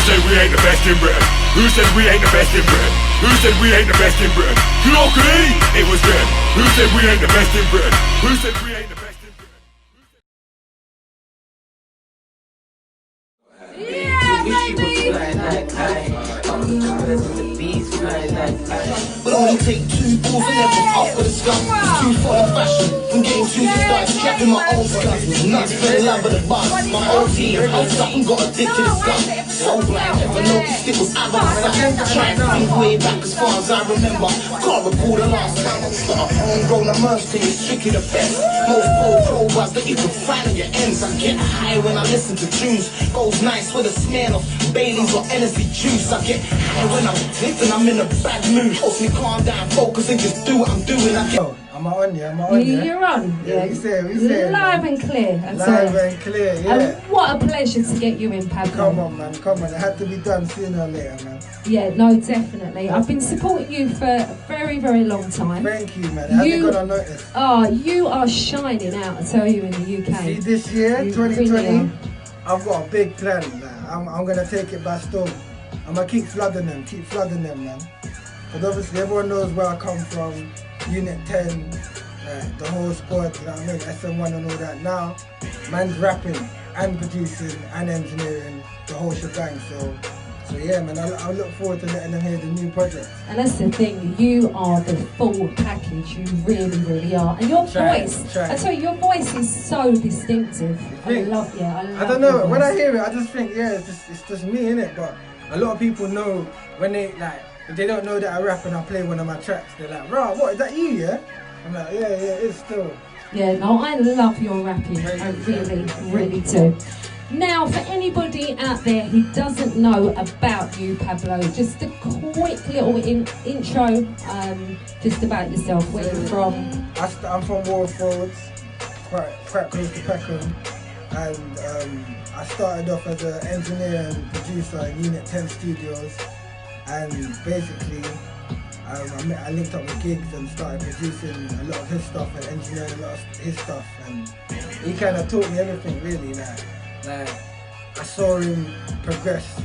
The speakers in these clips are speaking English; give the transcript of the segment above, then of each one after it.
said we ain't the best in Britain? Who said we ain't the best in Britain? Who said we ain't the best in Britain? Locally, it was them. Who said we ain't the best in Britain? Who said we ain't the best in Britain? Yeah, baby! But only take 2 balls and then from off with a scum. It's too far in fashion. From getting too started strapping my own stuff. Nuts for the love of the bus. My whole team housed up and got addicted to scum. So blind, never noticed it was out of sight. Trying to think way back as far as I remember. Can't recall the last time I got a homegrown immersed in it's strictly the best. Most pro bars that you can find on your ends. I get high when I listen to tunes. Goes nice with a smell of Baileys or energy juice. I get high when I'm tipped and I'm in a bad mood. Helps me calm down, focus and just do what I'm doing. I get Am I on? Yeah, am I on? Yeah, you're on. Yeah, we say live and clear. Live and clear, yeah. And what a pleasure to get you in, Pablo. Come on, man, come on. It had to be done sooner or later, man. Yeah, no, definitely. I've been supporting you for a very, very long time. Thank you, man. It hasn't gone unnoticed. Oh, you are shining out, I tell you, in the UK. See, this year, You 2020, really I've got a big plan. Like, I'm going to take it by storm. I'm going to keep flooding them, man. Because obviously everyone knows where I come from, Unit 10, the whole squad, you know what I mean, SM1 and all that. Now, man's rapping and producing and engineering, the whole shebang. So yeah, man, I look forward to letting them hear the new project. And that's the thing, you are the full package, you really, really are. And your voice, I tell you, your voice is so distinctive. I love I don't know, when I hear it, I just think, yeah, it's just me, innit? But a lot of people know when they, like, if they don't know that I rap and I play one of my tracks, they're like, "Rah, what, is that you, yeah?" I'm like, yeah, it is still. Yeah, no, I love your rapping, I really, really do. Now, for anybody out there who doesn't know about you, Pablo, just a quick little intro, just about yourself, where you're from. I'm from Warfords, quite close to Peckham, and I started off as an engineer and producer in Unit 10 Studios, and basically I linked up with gigs and started producing a lot of his stuff and engineering a lot of his stuff, and he kind of taught me everything really. Like I saw him progress,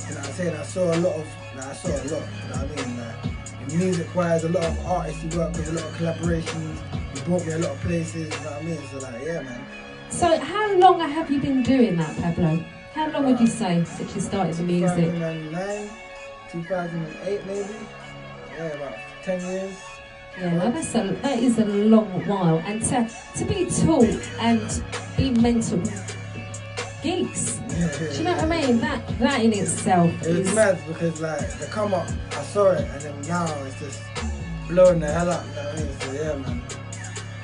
you know what I'm saying? I saw a lot, you know what I mean? Like, in music-wise, a lot of artists he worked with, a lot of collaborations, he brought me a lot of places, you know what I mean? So like, yeah, man. So how long have you been doing that, Pablo? How long would you say since you started the music? 2009, 2008 maybe? Yeah, about 10 years. Yeah, no, that is a long while. And to be taught and be mentored gigs. Do you know what I mean? That in itself is mad, because like the come up, I saw it, and then now it's just blowing the hell up. You know what I mean? So yeah, man,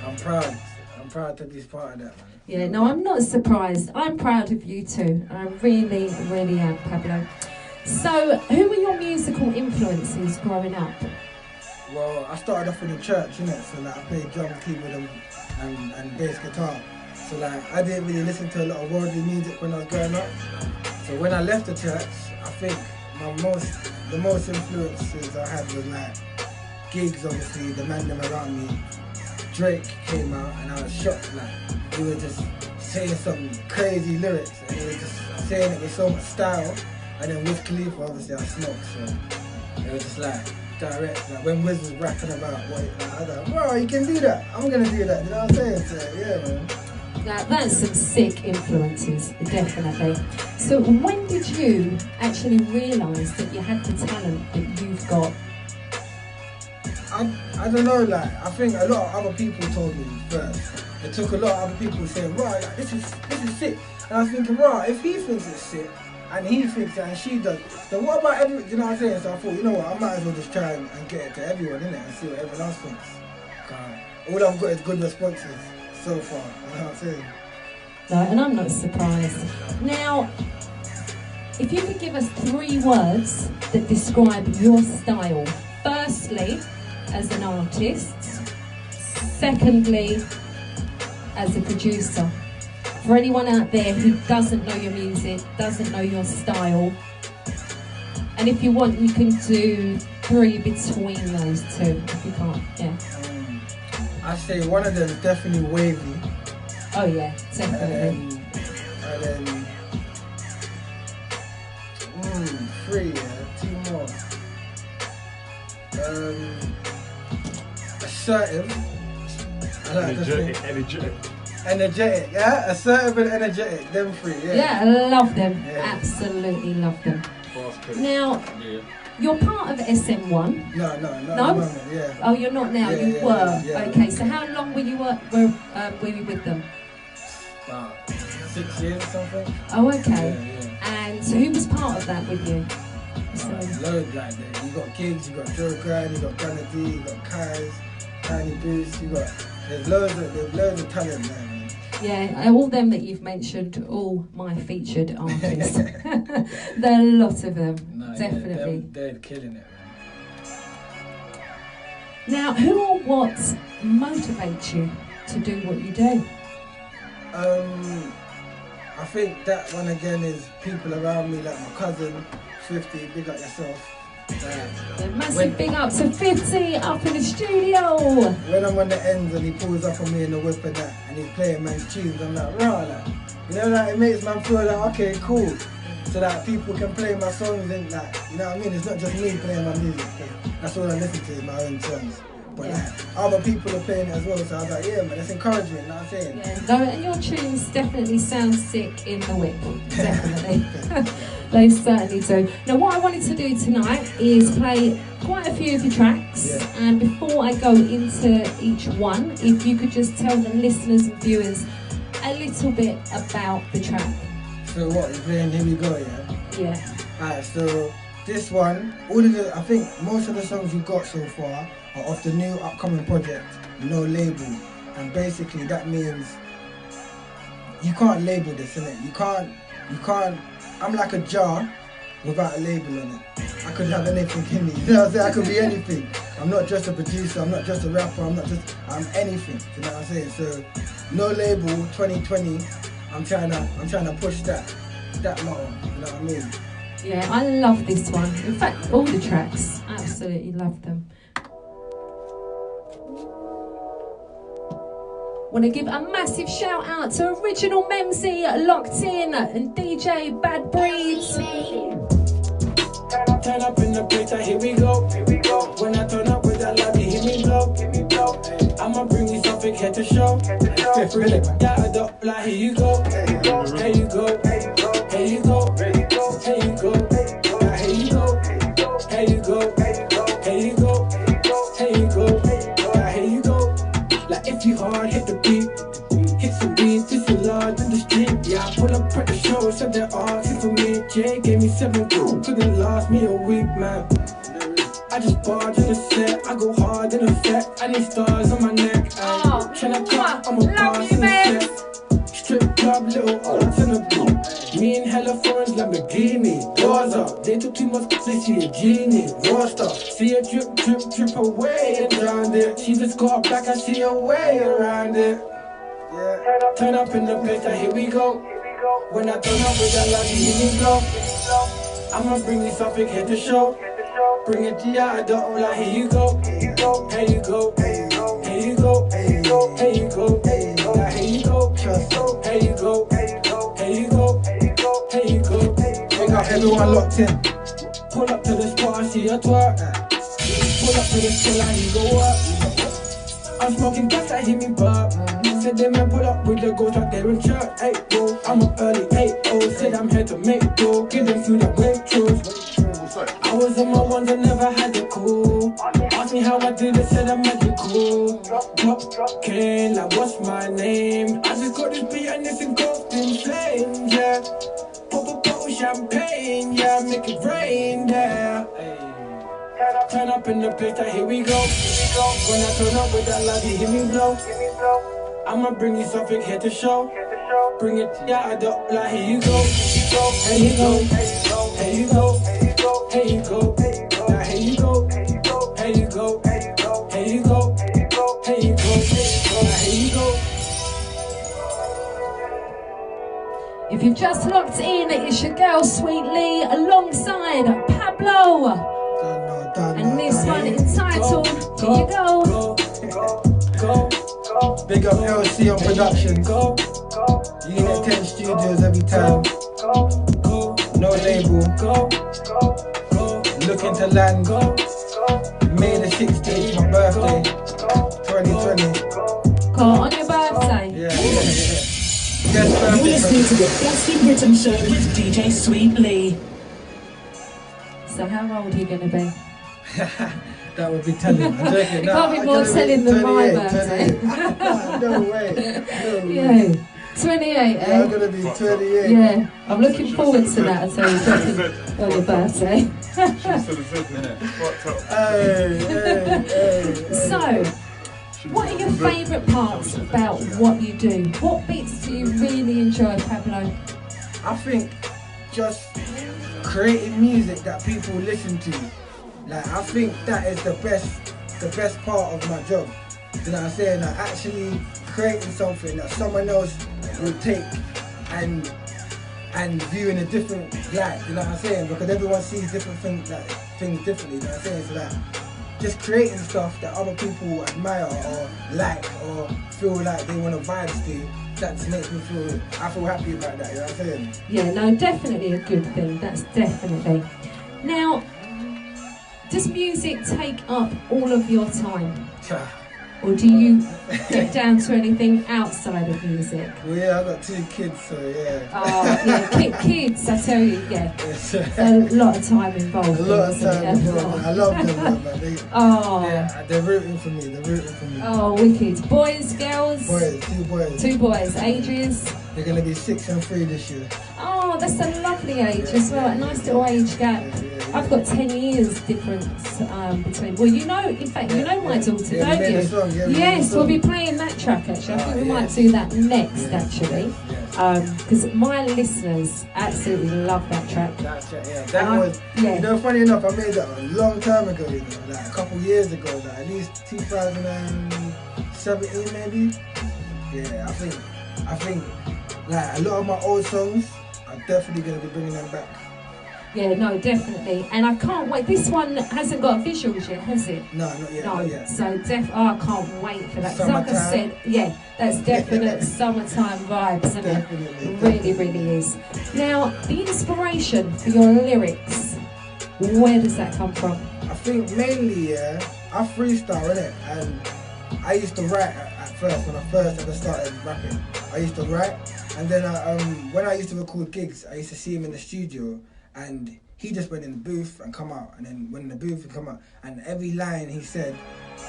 I'm proud to be part of that, man. Yeah, no, I'm not surprised. I'm proud of you too. I really, really am, Pablo. So, who were your musical influences growing up? Well, I started off in the church, innit? So like I played drums, keyboard, and bass guitar. So like I didn't really listen to a lot of worldly music when I was growing up. So when I left the church, I think the most influences I had was like gigs, obviously, the man them around me. Drake came out and I was shocked, like he was just saying some crazy lyrics and he was just saying it with so much style. And then Wiz Khalifa, obviously I smoked, so it was just like direct. Like when Wiz was rapping about what, I was like, bro, you can do that. I'm gonna do that. You know what I'm saying? So yeah, man. Now that's some sick influences, definitely. So when did you actually realise that you had the talent that you've got? I don't know, like I think a lot of other people told me first. It took a lot of other people saying, right, like, this is sick. And I was thinking, right, if he thinks it's sick and he thinks it and she does, then what about everyone? You know what I'm saying? So I thought, you know what, I might as well just try and get it to everyone, innit, and see what everyone else thinks. All I've got is good responses so far, you know what I'm saying? No, and I'm not surprised. Now, if you could give us 3 words that describe your style. Firstly, as an artist. Secondly, as a producer. For anyone out there who doesn't know your music, doesn't know your style, and if you want, you can do 3 between those 2, if you can't, yeah. I say one of them is definitely wavy. Oh yeah, definitely. And then Three, yeah, two more. Assertive. I like energetic, yeah? Assertive and energetic, them three, yeah. Yeah, I love them. Yeah. Absolutely love them. Now, you're part of SM1. No, not at the moment, yeah. Oh, you're not now. You were. Yeah. Okay, so how long were you with them? About 6 years or something. Oh, okay. Yeah. And who was part of that with you? Loads like that. You got Gigs, you got Joe Grind, you got Gunna D, you got Kaz, Tiny Boots, there's loads of talent there, man. Yeah, all them that you've mentioned, all my featured artists. There are a lot of them, definitely. Yeah, they're killing it, man. Now, who or what motivates you to do what you do? I think that one again is people around me, like my cousin, 50, big up yourself. A massive big up to 50 up in the studio. When I'm on the ends and he pulls up on me in the whip and that, and he's playing man's tunes, I'm like, rah, like, you know, like, it makes man feel like, okay, cool. So that people can play my songs and like, you know what I mean? It's not just me playing my music. That's all I listen to is my own songs. But like, other people are playing it as well, so I was like, yeah man, it's encouragement, you know what I'm saying? Yeah, your tunes definitely sound sick in the whip, definitely. They certainly do. Now what I wanted to do tonight is play quite a few of your tracks, and before I go into each one, if you could just tell the listeners and viewers a little bit about the track. So what, you're playing Here We Go, yeah? Yeah. Alright, so this one, I think most of the songs you got so far are off the new upcoming project, No Label. And basically that means you can't label this, innit? You can't, I'm like a jar without a label on it. I could have anything in me, you know what I'm saying? I could be anything. I'm not just a producer, I'm not just a rapper, I'm anything, you know what I'm saying? So, No Label 2020, I'm trying to push that motto, you know what I mean? Yeah, I love this one. In fact, all the tracks, absolutely love them. Want to give a massive shout out to Original Memsy, Locked In, and DJ Bad Breeds. Turn up in the place, here we go. When I turn up with that love, you hear me blow. I'ma bring you something here to show. Yeah, I don't like, here you go. Here you go. Here you go. Here you go. Here you go. Here you go. Here you go. Here you go. Here you go. Here you go. Like if you hard, hit the beat. Hit some beats, this is large in the street. Yeah, I pull up at the show, said they're asking for me. Jay gave me 7 gold, couldn't last me a week, man. I just barge in the set, I go hard in effect. I need stars on my neck. Tryna cut, I'm a boss in the set. Strip club, little arts in the boot. Me and hella foreigns, Lamborghini. Doors up, they took too much, they see a genie. Raw stuff, see a drip away and drown it. She just got back, I see a way around it. Yeah. Turn up in the place, here we go. When I turn up with that love, you hear me blow. I'ma bring you something here to show. Bring it to ya, I don't like, here you go. Here you go. Here you go. Here you go. Here you go. Here you go. Here you go. Here you go. Here you go. Here you go. They got everyone locked in. Pull up to the spot, I see a twerk. Pull up to the spot, I hear go up. I'm smoking gas, I hear me burp. Said they man pull up with the ghost right there in church. Hey, bro, I'm up early, 8-0. Said I'm here to make dough. Give them through the breakthroughs. I was on my ones, I never had it cool. Ask me how I did it, said I'm magical. Drop, can, like what's my name? I just got this beat and it's engulfed in flames, yeah. Pop a bottle champagne, yeah, make it rain, yeah. Turn up in the place, here we go. When I turn up with that love, you hear me blow. I'ma bring you something here to show. Bring it, yeah, I don't like, here you go. Here you go. Here you go. Here you go. Now here you go. Here you go. Here you go. Here you go. Now here you go. If you've just locked in, it's your girl Sweet Lee alongside Pablo. And this one entitled, here you go. Big up LC on production. Unit 10 studios every time. no label. Looking to land. May the 16th, my birthday, 2020. Cool, on your birthday? Yeah. You're listening to the Best in Britain show with DJ Sweet Lee. So how old are you going to be? That would be telling. I'm joking. No, Can't be more telling than my birthday. No way. Yeah. 28, eh? Yeah, I'm going to be 28. Yeah, I'm looking forward to that, I tell you, on your birthday. So, what are your favourite parts about what you do? What bits do you really enjoy, Pablo? I think just creating music that people listen to. Like, I think that is the best part of my job. You know what I'm saying? Like, actually creating something that someone else will take and view in a different light. You know what I'm saying? Because everyone sees different things differently. You know what I'm saying? So that just creating stuff that other people admire or like or feel like they want to vibes to. That just makes me I feel happy about that. You know what I'm saying? Yeah, no, definitely a good thing. That's definitely. Now, does music take up all of your time? Or do you get down to anything outside of music? Well, yeah, I've got 2 kids, so yeah. Oh, yeah, kids, I tell you, yeah. A lot of time involved. A lot of time involved. I love them, man. Oh. They're rooting for me. Oh, wicked. Boys, girls? Boys, 2 boys. 2 boys. Ages? They're going to be 6 and 3 this year. Oh, that's a lovely age as well. A nice little age gap. I've got 10 years difference between. Well, you know, in fact, you know my daughter, don't you? Song, yes, we'll be playing that track actually. I think we might do that next actually. Because my listeners absolutely love that track. That was, you know, funny enough, I made that a long time ago, you know, like a couple years ago, like at least 2017 maybe. Yeah, I think like a lot of my old songs, I'm definitely going to be bringing them back. Yeah, no, definitely. And I can't wait. This one hasn't got visuals yet, has it? No, not yet. No, not yet. So I can't wait for that. Because like I said, yeah, that's definite summertime vibes, isn't it? It really, really is. Now, the inspiration for your lyrics, where does that come from? I think mainly, I freestyle, innit? And I used to write at first, when I first ever started rapping. I used to write, and then when I used to record gigs, I used to see him in the studio, and he just went in the booth and come out, and then went in the booth and come out, and every line he said,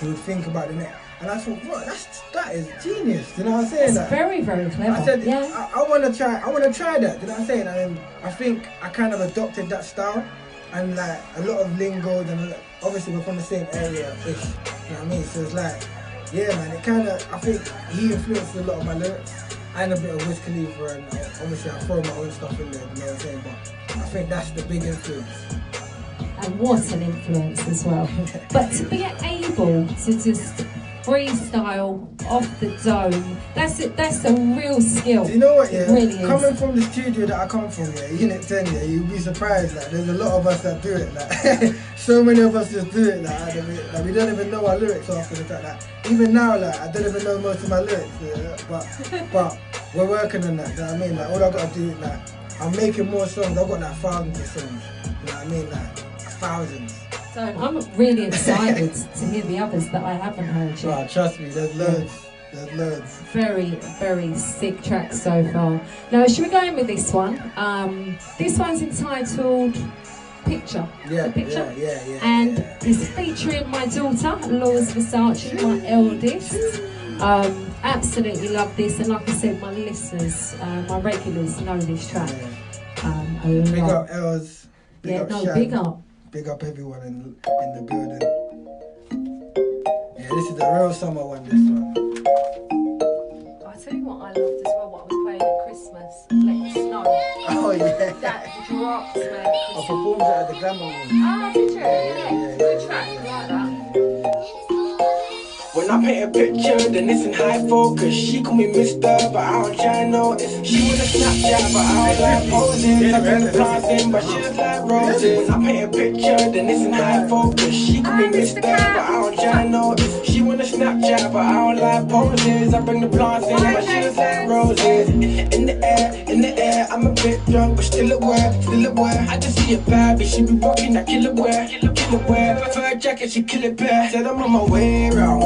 he would think about the next. And I thought, what? That is genius. You know what I'm saying? That's very, very clever. I said, yeah. I want to try that. You know what I'm saying? And I think I kind of adopted that style, and like a lot of lingo, and obviously we're from the same area-ish. You know what I mean? So it's like, yeah, man. It kind of, I think he influenced a lot of my lyrics. And a bit of Wiz Khalifa, and obviously I throw my own stuff in there, you know what I'm saying? But I think that's the big influence. And what an influence as well. But to be able to just freestyle off the dome, that's a real skill. Do you know what, yeah? It really is. Coming from the studio that I come from, yeah, Unit 10, yeah, you'd be surprised, like, there's a lot of us that do it, like, so many of us just do it, like we don't even know our lyrics after the fact, like, even now, like, I don't even know most of my lyrics, yeah, but we're working on that, you know what I mean, like, all I gotta do is, like, I'm making more songs, I've got, like, thousands of songs, you know what I mean, like, thousands. So I'm really excited to hear the others that I haven't heard yet. Oh, trust me, there's loads. There's loads. Very, very sick tracks so far. Now, should we go in with this one? This one's entitled Picture. Yeah, The Picture. yeah. And it's featuring my daughter, Laws Versace, my eldest. Absolutely love this, and like I said, my listeners, my regulars know this track a lot. Big up Els. Big up Shan. Big up. Big up everyone in the building. Yeah, this is the real summer one, this one. I'll tell you what I loved as well, what I was playing at Christmas, Let It Snow. Oh yeah. That drops, man. I performed it at the Glamour Room. Ah, did you? Yeah. Good track, I like that. When I paint a picture, then it's in high focus. She call me Mister, but I don't try notice. She wanna Snapchat, but I don't like poses. I bring the plants in, but she just like roses. When I paint a picture, then it's in high focus. She call me Mister, but I don't try notice. She wanna Snapchat, but I don't like poses. I bring the plants in, but she just like roses. In the air, I'm a bit drunk, but still aware. I just see a bad bitch, she be rocking that killer wear. Fur jacket, she kill it bare. Said I'm on my way round,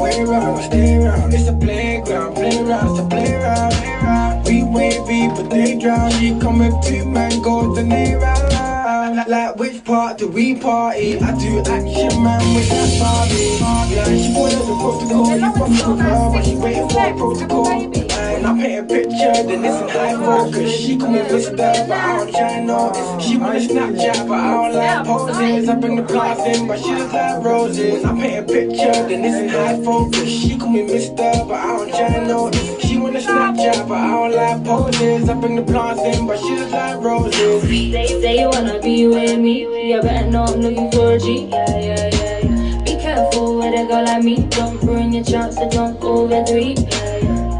stay round. It's a playground, it's a playground. We wavy, but they drown. She come with 2 mangoes and they round. Like which part do we party? I do action man with that Barbie. Yeah, she wanted the protocol, you fucking with her, but she waiting for a protocol. When I paint a picture, then it's in high focus. She call me Mister, but I don't try notice. She wanna Snapchat, but I don't like poses. I bring the plants in, but she just like roses. When I paint a picture, then it's in high focus. She call me Mister, but I don't try notice. She wanna Snapchat, but I don't like poses. I bring the plants in, but she just like roses. Say you wanna be with me, you better know I'm looking for a G. Yeah. Be careful with a girl like me. Don't ruin your chance to jump over 3.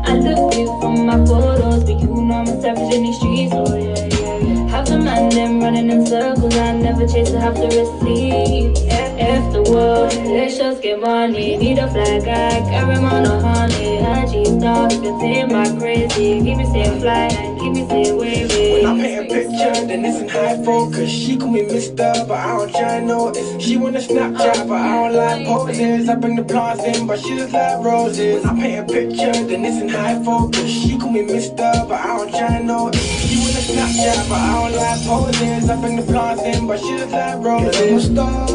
I look good from my photos, but you know I'm a savage in these streets. Oh yeah. Have a man them running in circles, I never chase to have to receive. F the world, let's just get money. Need a fly guy, carry him on a honey. IG star, you can say my crazy. Keep me stay fly, keep me stay wavy. When I paint a picture, then it's in high focus. She call me Mister, but I don't try notice. She wanna Snapchat, but I don't like poses. I bring the plants in, but she just like roses. When I paint a picture, then it's in high focus. She call me Mister, but I don't try notice. She wanna Snapchat, but I don't like poses. I bring the plants in, but she just like roses. I'm a star.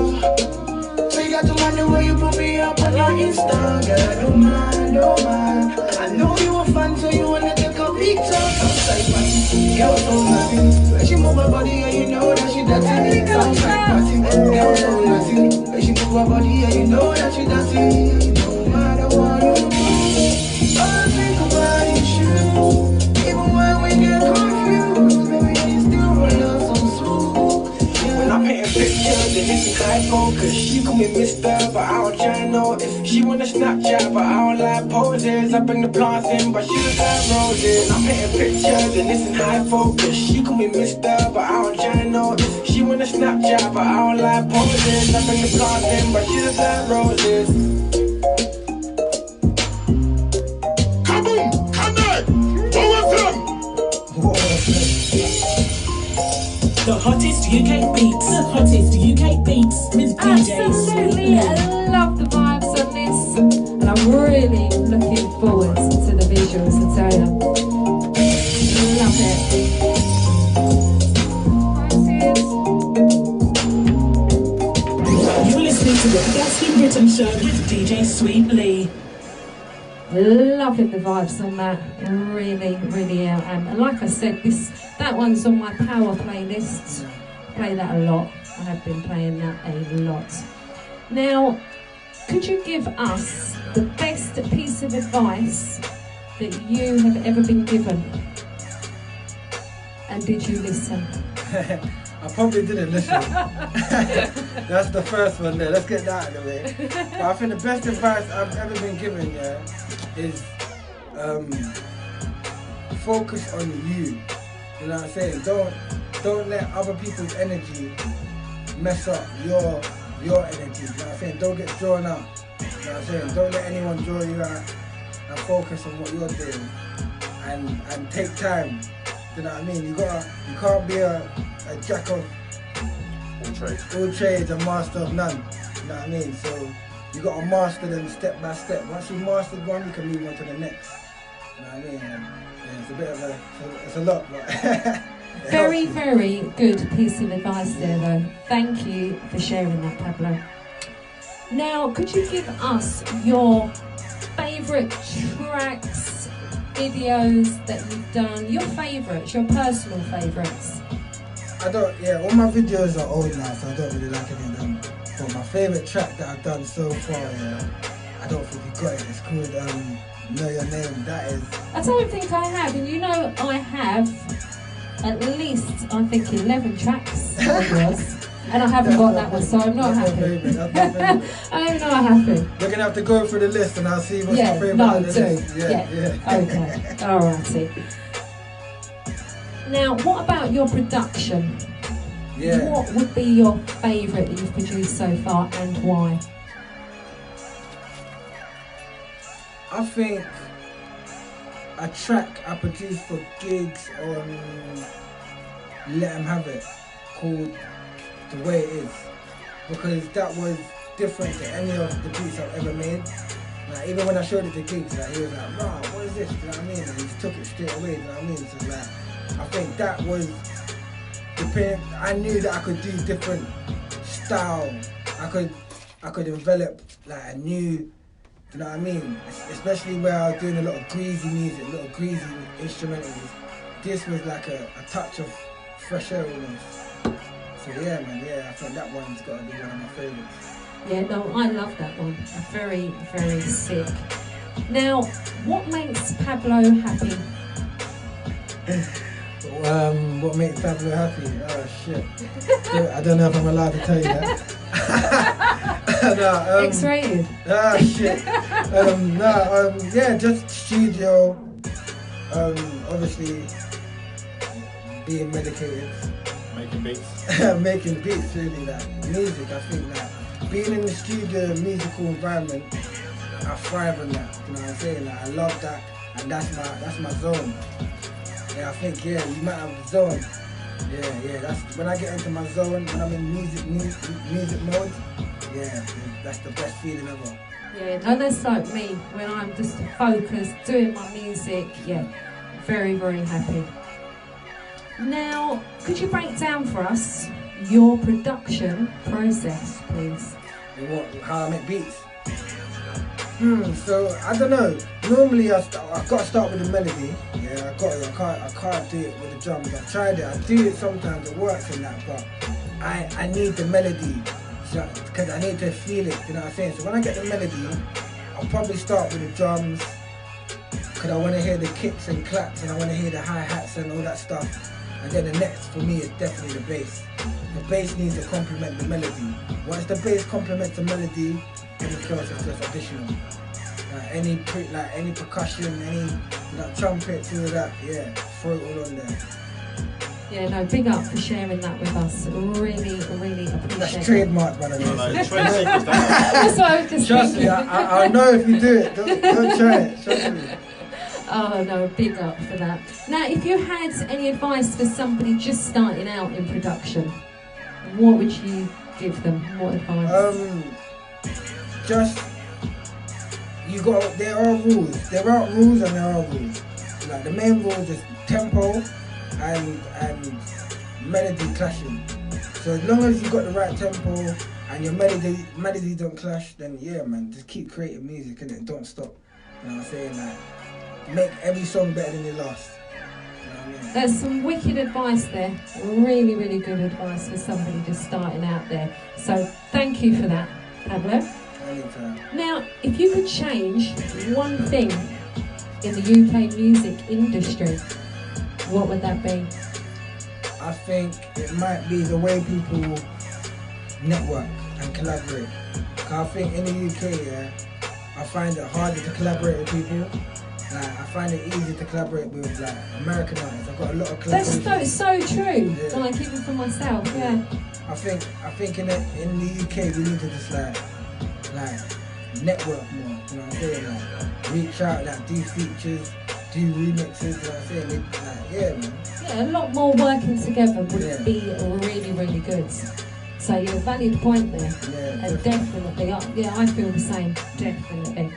So you got to mind the way you put me up on your Insta. Girl, I don't mind. I know you a fan, so you wanna take a picture. Outside party, girl so nothing. When she move her body, and you know that she dancing. Outside party, girl so nothing. When she move her body, and you know that she dancing. No matter what you do, all I think about is you. Even when we get confused, baby, you still roll us on smooth. When I paint a picture, then it's in high focus. She call me Mister, but I don't try notice. She wanna Snapchat, but I don't like poses. I bring the plants in, but she just like roses. I paint a picture, then it's in high focus. She call me Mister, but I don't try notice. She wanna Snapchat, but I don't like poses. I bring the plants in, but she just like roses. Kaboom! Connect! OFM! The hottest UK beats. The hottest UK beats with DJ Absolutely, I love the vibes on this, and I'm really looking forward to the visuals, I tell you. Love it. You're listening to the Best in Britain show with DJ Sweet Lee. Loving the vibes on that, really am. And like I said, that one's on my power playlist. Play that a lot. I have been playing that a lot. Now, could you give us the best piece of advice that you have ever been given? And did you listen? I probably didn't listen. That's the first one there. Let's get that out of the way. But I think the best advice I've ever been given, is focus on you. You know what I'm saying? Don't let other people's energy mess up your energy. You know what I'm saying? Don't get drawn out. You know what I'm saying? Don't let anyone draw you out, and focus on what you're doing, and take time. You know what I mean? You can't be a jack of all trades, a master of none. You know what I mean? So you got to master them step by step. Once you've mastered one, you can move on to the next. You know what I mean? And, it's a bit of it's a lot, but Very good piece of advice there, though. Thank you for sharing that, Pablo. Now, could you give us your favourite tracks, videos that you've done? Your favourites, your personal favourites? all my videos are old now, so I don't really like any of them. But my favourite track that I've done so far, I don't think you got it. It's called Know Your Name. That is. I don't think I have, and you know I have at least, I think, 11 tracks of yours. And I haven't got that one, so I'm not That's my happy. favourite, that's my favourite. I'm not happy. We're gonna have to go through the list and I'll see what's Yeah, your favourite no, on the do. list. Yeah. Okay. Alrighty. Now, what about your production? Yeah. What would be your favourite that you've produced so far and why? I think a track I produced for gigs on Let 'Em Have It called The Way It Is, because that was different to any of the beats I've ever made. Like, even when I showed it to gigs, like, he was like, "Bro, what is this?" Do you know what I mean? And he just took it straight away. Do you know what I mean? So like, I think that was I knew that I could do different style. I could develop like a new. You know what I mean? Especially where I was doing a lot of greasy music, a lot of greasy instrumentals. This was like a touch of fresh air almost. So yeah, man, yeah, I think that one's got to be one of my favourites. Yeah, no, I love that one. Very, very sick. Now, what makes Pablo happy? What makes Pablo happy? Oh shit. I don't know if I'm allowed to tell you that. No, X-rated. Ah shit. Yeah, just studio. Obviously being medicated. Making beats. Making beats, really. Like music, I think that being in the studio, musical environment, I thrive on that. You know what I'm saying? Like I love that, and that's my zone. Yeah, I think you might have the zone. Yeah. That's when I get into my zone, when I'm in music mode. Yeah, that's the best feeling ever. Yeah, no, that's like me. When I'm just focused, doing my music, yeah, very, very happy. Now, could you break down for us your production process, please? How I make beats? So I don't know. Normally I gotta start with the melody. Yeah, I can't do it with the drums. I've tried it. I do it sometimes. It works and that, but I need the melody because I need to feel it. You know what I'm saying? So when I get the melody, I'll probably start with the drums because I want to hear the kicks and claps and I want to hear the hi-hats and all that stuff. And then the next for me is definitely the bass. The bass needs to complement the melody. Once the bass complements the melody, everything else is just additional. Any percussion, any trumpets, all of that, yeah, throw it all on there. Yeah, no, big up for sharing that with us. Really, really appreciate it. That's trademark, by the way. No, 20 seconds. That's what I was just Trust me, thinking. I know if you do it. Don't try it. Trust me. Oh no, big up for that. Now, if you had any advice for somebody just starting out in production, what would you give them? What advice? There are rules. There are rules and there are rules. Like the main rule is tempo and melody clashing. So as long as you got the right tempo and your melody don't clash, then yeah, man, just keep creating music and then don't stop. You know what I'm saying? Like, make every song better than your last. You know what I mean? There's some wicked advice there. Really, really good advice for somebody just starting out there. So thank you for that, Pablo. Anytime. Now, if you could change one thing in the UK music industry, what would that be? I think it might be the way people network and collaborate. 'Cause I think in the UK, I find it harder to collaborate with people. Like, I find it easy to collaborate with like American artists. I've got a lot of collaborations. That's so true. Yeah. Like even for myself, yeah. I think in the UK we need to just like network more. You know what I'm saying? Like reach out, like do features, do remixes. You know what I'm saying? Yeah, man. Yeah, a lot more working together would Yeah. be really, really good. So you're a valid point there. Yeah, Definitely. I feel the same. Definitely.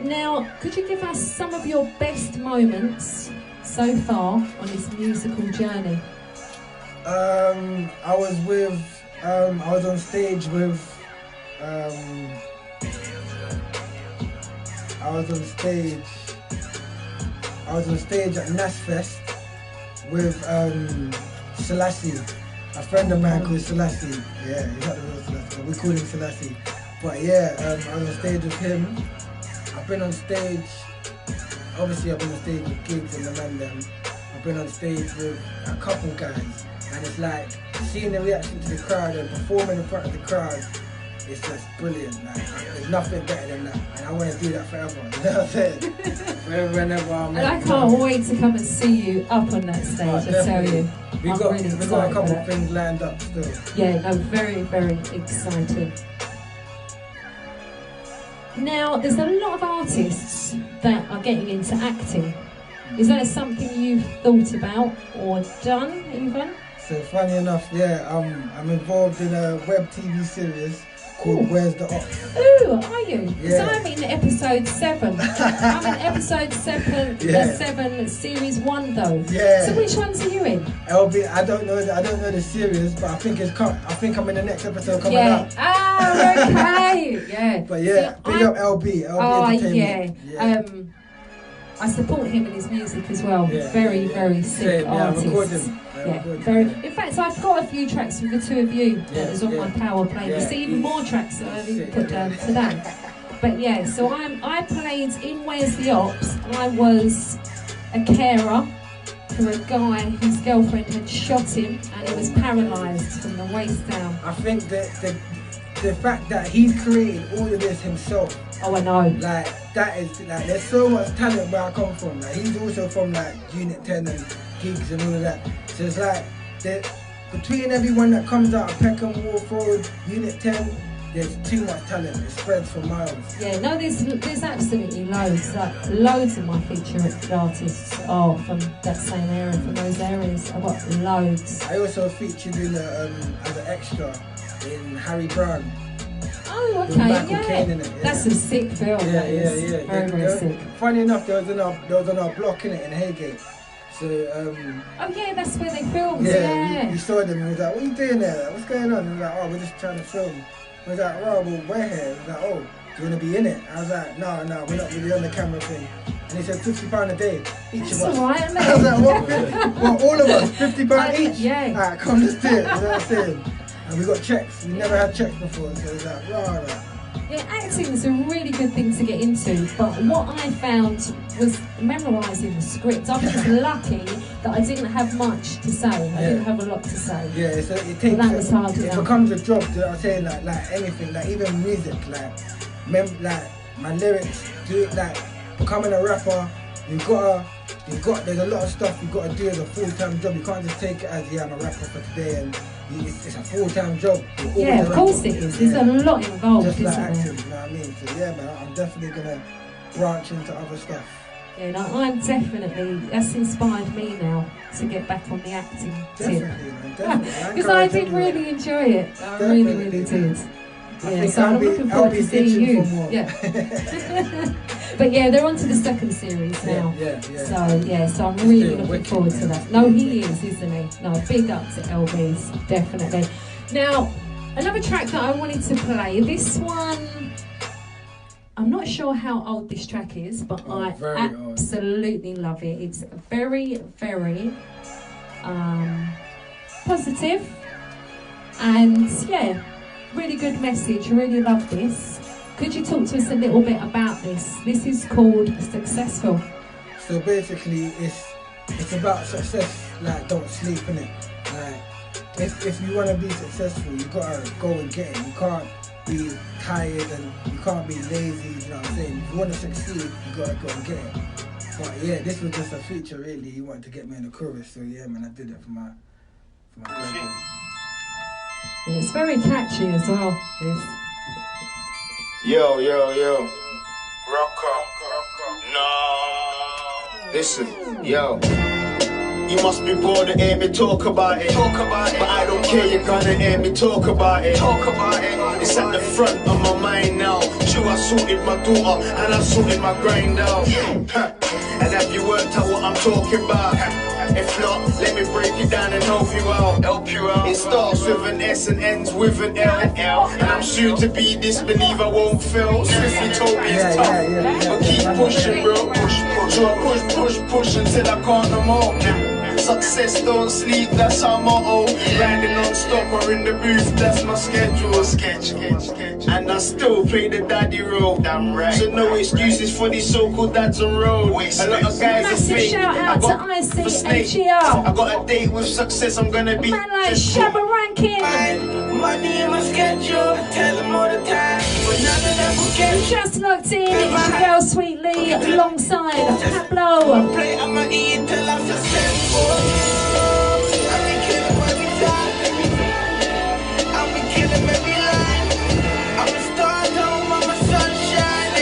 Now, could you give us some of your best moments so far on this musical journey? I was on stage with I was on stage at NASFest with Selassie, a friend of mine called Selassie. Yeah, he's not the real Selassie, but we call him Selassie. But yeah, I was on stage with him. I've been on stage, obviously I've been on stage with gigs and the man them. I've been on stage with a couple guys, and it's like seeing the reaction to the crowd and performing in front of the crowd, it's just brilliant. Like, there's nothing better than that, and I want to do that forever. You know what I'm saying? Forever and ever. And I can't wait to come and see you up on that stage. I tell you, we've got a couple of things lined up still. Yeah, no, very, very exciting. Now, there's a lot of artists that are getting into acting. Is that something you've thought about or done even? So funny enough, yeah, I'm involved in a web TV series called Where's the Ops? Ooh, are you? Because Yeah. I'm in episode 7. I'm in episode 7, Yeah. 7, series 1 though. Yeah. So which ones are you in? LB, I don't know the series, but I think I'm in the next episode coming Yeah. up. Ah, okay. Yeah. But yeah, See, big up LB Oh, Entertainment. yeah. I support him and his music as well. Yeah. Very, very sick Same, yeah, I artist. record him. I Yeah, record very. him. In fact, I've got a few tracks with the two of you that is on my power playlist. Yeah. See, even more tracks that I've even put down today. But yeah, so I played in Where's the Ops. I was a carer for a guy whose girlfriend had shot him and he was paralysed from the waist down. I think that the fact that he's created all of this himself, Oh, I know. like that is like there's so much talent where I come from. Like he's also from like Unit 10 and gigs and all of that. So it's like between everyone that comes out of Peckham, Wharf Road, Unit 10, there's too much talent. It spreads for miles. Yeah, no, there's absolutely loads. Like loads of my featured artists are from that same area, from those areas. I've got loads. I also featured in as an extra in Harry Brown. Oh, With okay, Michael Caine in it, yeah. That's a sick film. Yeah, that yeah, is. yeah. Very, very sick. Funny enough, there was on our block in it in Haygate. So Oh yeah, that's where they filmed. yeah, we saw them and we was like, what are you doing there? Like, what's going on? And we was like, oh, we're just trying to film. We was like, oh, well, we're here. We was like, oh, do you want to be in it? I was like, no, we're not really on the camera thing. And he said, £50 a day, each That's of us. alright, mate. I was like, what, all of us, £50 each? Yeah. Alright, come, let's do it, you know what I'm saying? And we got checks. We never had checks before, so it's like, right. Yeah, acting is a really good thing to get into, but what I found was memorising the script. I was just lucky that I didn't have much to say. I didn't have a lot to say. Yeah, so it takes. That was hard it enough. becomes a job. To, I'm saying like anything, like even music, like my lyrics, becoming a rapper. There's a lot of stuff you got to do as a full-time job. You can't just take it as I'm a rapper for today and it's a full-time job. Yeah, of course it is. There's a lot involved, just like isn't acting, there? you know what I mean? So yeah, man, I'm definitely gonna branch into other stuff. Yeah, no, I'm definitely, that's inspired me now to get back on the acting tip. Definitely, man, definitely. Because I did really enjoy it. I really, really did. I Yeah, think so I'm looking forward to I'll be seeing itching you. for more. Yeah. But yeah, they're on to the second series now. Yeah. So yeah, so I'm really looking forward to that. No, he is, isn't he? No, big up to LB's, definitely. Now, another track that I wanted to play, this one, I'm not sure how old this track is, but I absolutely love it. It's very, very positive, and yeah, really good message. Really love this. Could you talk to us a little bit about this? This is called Successful. So basically, it's about success. Like, don't sleep in it. Like, if you want to be successful, you gotta go and get it. You can't be tired and you can't be lazy. You know what I'm saying? If you want to succeed, you gotta go and get it. But yeah, this was just a feature really. He wanted to get me in the chorus, so yeah, man, I did it for my girlfriend. Yeah, it's very catchy as well. This. Yo. Rock up. No. Listen, yo. You must be bored of hearing me talk about it. But I don't care, you're gonna hear me talk about it. It's at the front of my mind now. True, I sorted my daughter and I sorted my grind out. And have you worked out what I'm talking about? If not, let me break it down and help you out. It starts with an S and ends with an L. And I'm soon to be this, believe I won't fail. Swiftly told me it's tough, but keep pushing, bro. So I push until I can't no more. Success don't sleep, that's our motto. Grinding non-stop or in the booth, that's my schedule. And I still play the daddy role. Damn right. So no excuses for these so-called dads on road. A lot of guys are Massive fake. shout out to IC and I got a date with success, I'm gonna be man like Shabba working. Money in my schedule, I tell them all the time, but none of them will get you. Just locked in, it's your girl Sweet Lee alongside Pablo. Play, I'ma eat till I'm successful. I've been killing every time. I've been killing every line. I'm a star, home, I'm a sunshine.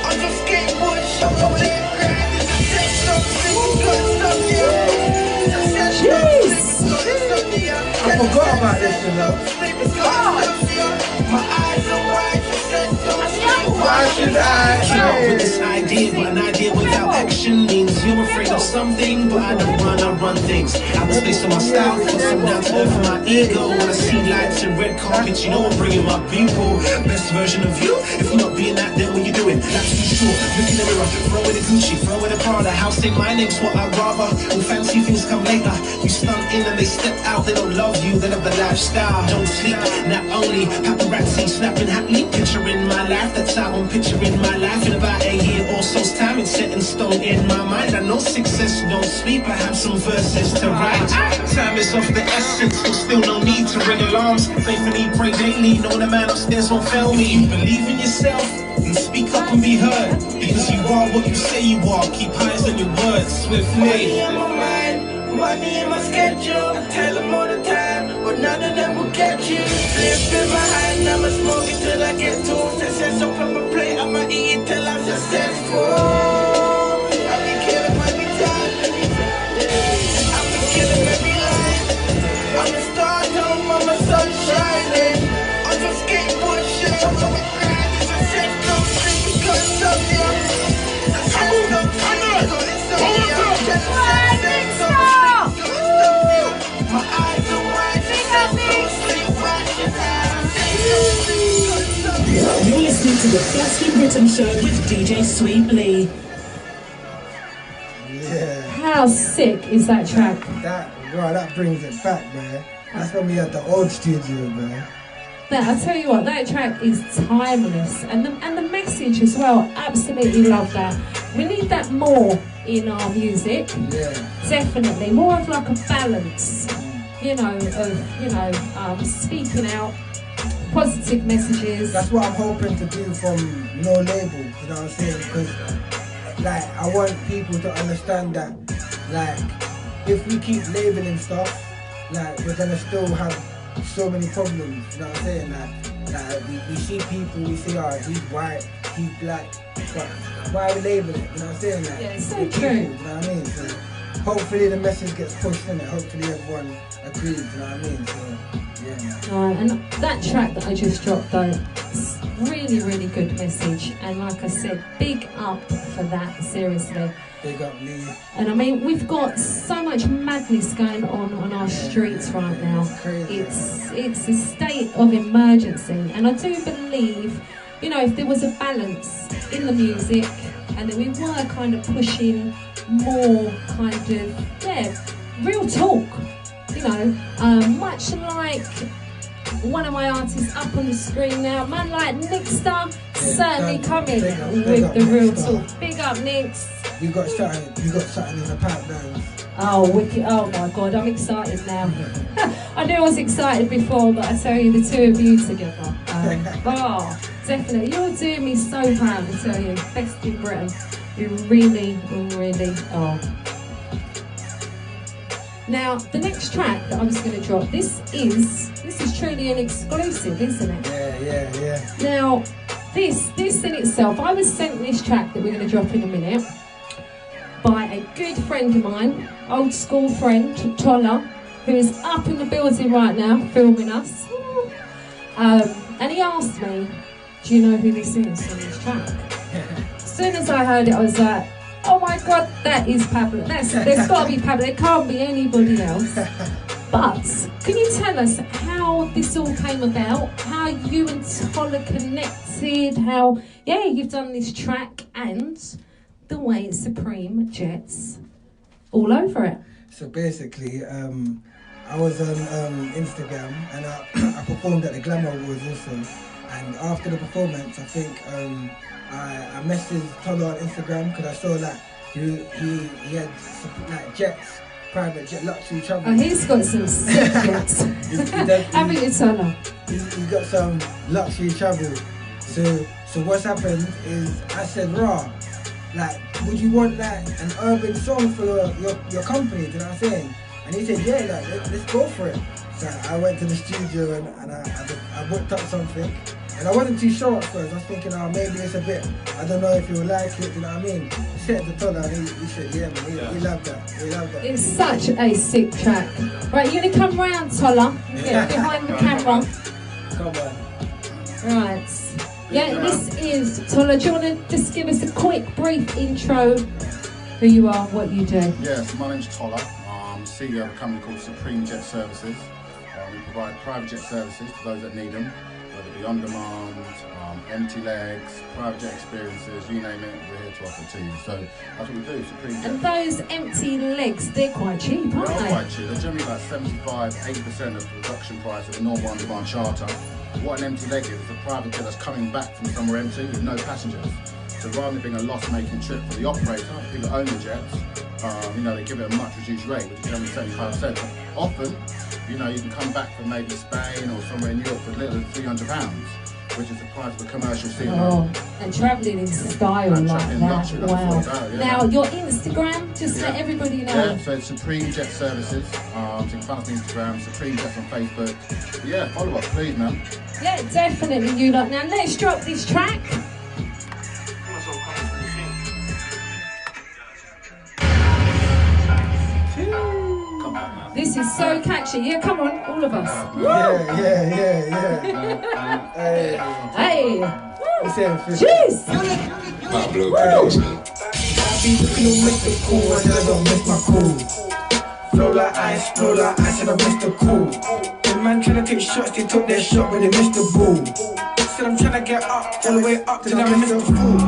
I'm just skateboard, show over there, grind. It's a sex, so sick, good stuff, yeah. Success, I forgot about this, you know. My eyes are wide, Why should I? Came up with this idea, but an idea without action means you're afraid of something, but I don't run things. I was based on my style, put some down to earth for my ego. When I see lights and red carpets, you know I'm bringing my people. Best version of you, if you're not being that, then what you doing? That's for sure. Look in the mirror, throw in the Gucci, throw in the Prada. House say my name's what I'd rather. All fancy things come later. You stunt in and they step out, they don't love you, they love the lifestyle. Don't sleep, not only paparazzi snapping happily, picturing my life. That's how I'm picturing my life in about a year or so's time. It's set in stone in my mind. I know success don't sleep. I have some verses to write. Time is of the essence, so still no need to ring alarms. Faithfully pray daily, know the man upstairs won't fail me. Believe in yourself and speak up and be heard, because you are what you say you are. Keep eyes on your words swiftly. Money in my mind, money in my schedule. I tell them all the time, but none of them will get you. Live in my hand, I'ma smoke it till I get to success. So from a plate, I'ma eat it till I'm successful. I've been killing every time. I've been killing every line. I'm a star, home, I'm a sunshine. I'm just skateboard shit. I'm a grind, it's a sex, don't sleep because of you. Success, don't sleep because of you. Just success, don't sleep because of you. My eyes are wide, success, don't sleep, watching out. You're listening to the Best in Britain show with DJ Sweet Lee. Yeah. How sick is that track? That brings it back, man. That's when we had the old studio, man. I tell you what, that track is timeless, and the message as well. Absolutely love that. We need that more in our music. Yeah. Definitely more of like a balance, of speaking out positive messages. That's what I'm hoping to do from no label. You know what I'm saying? Because like I want people to understand that like if we keep labeling stuff, like we're gonna still have so many problems, you know what I'm saying? Like we see people, we say, oh, he's white, he's black, but why are we labeling it, you know what I'm saying? Like, Yeah, it's so we're true. people, you know what I mean? So hopefully the message gets pushed in it, hopefully everyone agrees, you know what I mean? So, yeah. And that track that I just dropped though, it's really, really good message. And like I said, big up for that, seriously. Big up Lee. And I mean, we've got so much madness going on our streets right now. Crazy. It's a state of emergency. And I do believe, if there was a balance in the music and that we were kind of pushing more kind of, real talk, much like one of my artists up on the screen now, man like Nixter, certainly coming with the real talk. Big up Nix. You got something in the pipeline. Oh, wicked. Oh my God, I'm excited now. I knew I was excited before, but I tell you, the two of you together. Definitely. You're doing me so proud, I tell you. Best in Britain. You really, really are. Now, the next track that I was going to drop, this is truly an exclusive, isn't it? Yeah. Now, this in itself, I was sent this track that we're going to drop in a minute by a good friend of mine, old school friend, Tola, who is up in the building right now, filming us. And he asked me, do you know who this is on this track? As soon as I heard it, I was like, oh my God, that is Pablo. There's got to be Pablo. There can't be anybody else. But can you tell us how this all came about? How you and Tola connected? How, you've done this track and the way Supreme Jets all over it. So basically, I was on Instagram and I performed at the Glamour Awards also. And after the performance, I think I messaged Tola on Instagram because I saw that he had like Jets private jet, luxury travel. Oh, he's got some sick jets. Haven't you, Tola? He's got some luxury travel. So what's happened is I said, raw, like, would you want like an urban song for your company? Do you know what I'm saying? And he said, yeah, like, let's go for it. So I went to the studio and I booked up something. And I wasn't too sure at first. I was thinking, oh, maybe it's a bit, I don't know if he'll like it, you know what I mean? He said to Tola, and he said, yeah, man, he loved that. He loved that. It's such a sick track. Right, you're going to come round, Tola. Get behind the camera. Come on. Right. Yeah, this is Tola. Do you want to just give us a quick, brief intro? Who you are, what you do? Yes, my name's Tola. I'm CEO of a company called Supreme Jet Services. We provide private jet services to those that need them, whether it be on demand, empty legs, private jet experiences, you name it, we're here to offer it to you. So that's what we do, Supreme Jet. And those empty legs, they're quite cheap, aren't they? They're quite cheap. They're generally like 75–80% of the production price of a normal on-demand charter. What an empty leg is a private jet that's coming back from somewhere empty with no passengers. So rather than being a loss-making trip for the operator, the people that own the jets, you know, they give it a much reduced rate, which is only 75%. Often, you know, you can come back from maybe Spain or somewhere in Europe for as little as £300, which is the price of a commercial seat. Oh, and travelling in style like that. Wow. Now, your Instagram, just let everybody know. Yeah, so it's Supreme Jet Services. So you can find us on Instagram, Supreme Jets on Facebook. But yeah, follow us, please, man. Yeah, definitely you lot. Now, let's drop this track. This is so catchy. Yeah, come on, all of us. Yeah. Hey. Cheers. Pablo. I be looking to Mr. Cool, I said I don't miss my cool. Flow like ice, blow like ice, and I miss the cool. The man tryna take shots, they took their shot, but they missed the ball. Said I'm tryna get up, all the way up, till I miss the fool.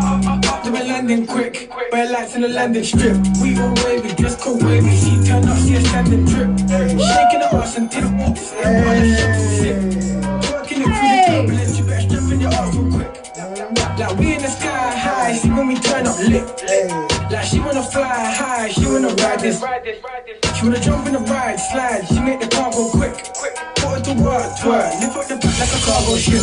Up to the landing quick, bare lights in the landing strip. We all wavy, just go wavy. She turn up, see a standing drip. Shaking the ass until the oops, and all the shit is sick. Working it through the turbulence, you better strap in your ass real quick. Like we in the sky high, see when we turn up lit. Like she wanna fly high, she wanna ride this. She wanna jump in the ride, slide, she make the car go quick. Put her to work, twerk, lift up the back like a cargo ship.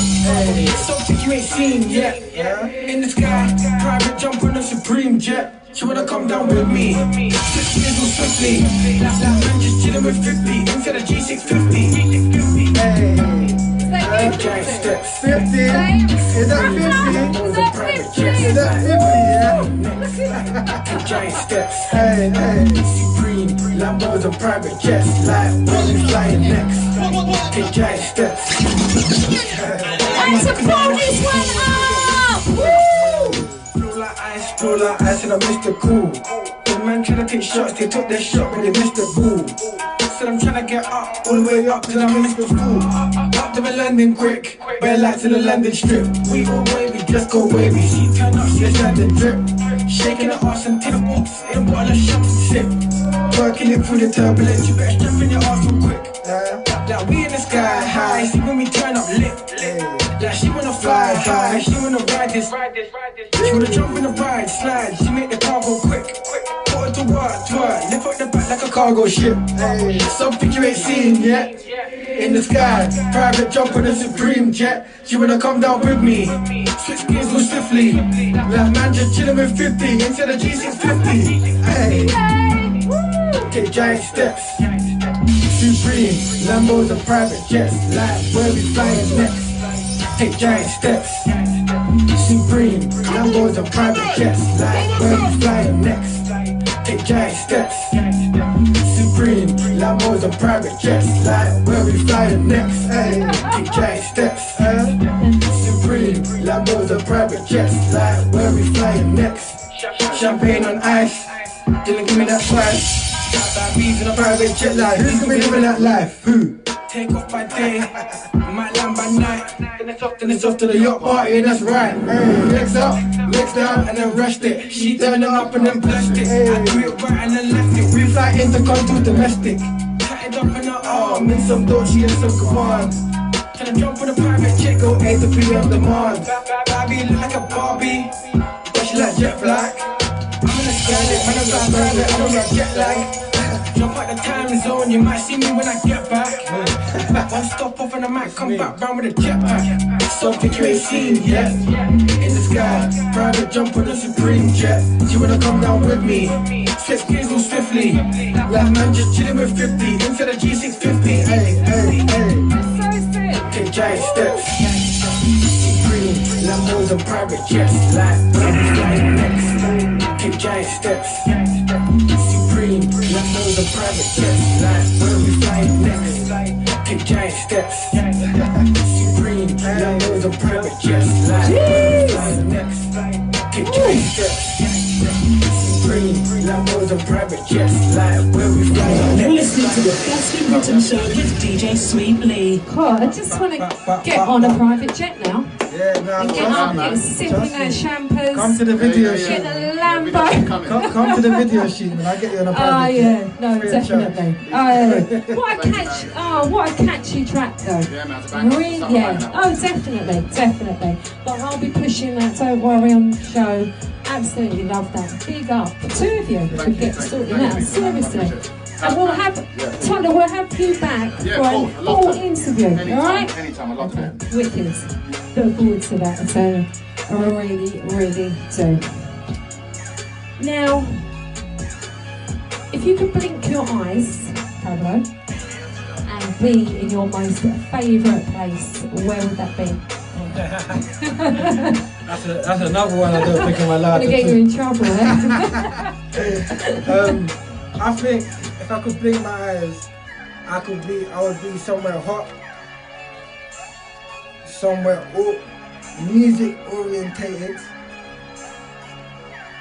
Something you ain't seen yet. In the sky, private jump on a Supreme jet. She wanna come down with me. Switch gears real swiftly. Like man just chillin' with 50 instead of G650. Giant steps. 50? Is that 50? Is that 50? Is that 50, yeah? Giant steps. Hey. Supreme. Lambos and private jets. Like when we flying next. Take giant steps. And to pull this one up! Woo! Flow like ice, and I missed the cool. The man tryna take shots, they took their shot, but they missed the ball. Said I'm tryna get up, all the way up till I missed the fool. Up to the landing quick, bare lights in the landing strip. We all wavy, just go wavy. She turn up, she a standing drip. Shaking her ass until the oops, in a bottle of shots and sip. Working it through the turbulence, you better strap in your ass real quick. Like we in the sky high, see when we turn up lit. Like she wanna fly high, she wanna ride this. She wanna jump in the ride, slide, she make the car go quick. Put her to work, twerk, lift up the back like a cargo ship. Something you ain't seen yet. In the sky, private jump on a Supreme jet. She wanna come down with me. Switch gears real swiftly. Like man just chillin' with 50 instead of G650. Take giant steps. Supreme, Lambos and private jets. Like where we flying next. Take giant steps. Supreme, Lambos and private jets. Like where we flying next. Take giant steps. Supreme, Lambos and private jets. Like where we flying next. Take giant steps. Supreme, Lambos and private jets. Like where we flying next. Champagne on ice. Didn't give me that price. Bees in a private jet life. Who's gonna be living that life? Who? Take off by day, might land by night. Then it's off to the yacht party, and that's right. Legs up, legs down, and then rushed it. She turned it up and then blessed it. I do it right and then left it. We fly intercontinental domestic. Tatted up in her arm, in some Dolce and some command. Tryna jump on a private jet, go A to B on demand. Baby look like a Barbie, but she like jet black. I'm in a sky, man, I'm like private, I don't like jet lag. Jump out the time zone, you might see me when I get back. One stop off and I might come back round with a jetpack. Something you ain't seen yet. In the sky, private jump on a Supreme jet. She wanna come down with me. Six gears all swiftly. Like man just chilling with 50 instead of G650. Hey, hey, hey. Take giant steps. Supreme, Lambos and private jets. Like when we flying next. Take giant steps. Supreme, Lambos and private jets. Like when we flying next. Take giant steps. Supreme, Lambos and private jets. Like when we flying next. Take giant steps. Supreme, Lambos and private jets. Like when we flying You're next. listening to the Blasting Britain Show with DJ Sweet Lee. God, I just want to get on a private jet now. Yeah, no, And get up, get sipping that champers. come to the video Get shoot. the Lambo. Come to the video shoot, and I'll get you on a Oh private yeah, jet. no, Free of definitely. What a catch! Oh, what a catchy track though. Yeah, man, it's a banger. Really, Something like yeah. that. Oh, definitely. But I'll be pushing that. Don't worry on the show. Absolutely love that. Big up, the two of you. Thank We you, get thank sorted you, out. thank you. Seriously. I appreciate it. And we'll have Tyler. We'll have you back Yeah, for of a course. I love full that. interview. All right. Anytime, I love that. Wicked. Look forward to that. So I really do. Now, if you could blink your eyes, Pablo, and be in your most favourite place, where would that be? That's another one I don't think I'm allowed I'm to gonna get you do. in trouble, eh? I think if I could blink my eyes, I would be somewhere hot, somewhere music orientated,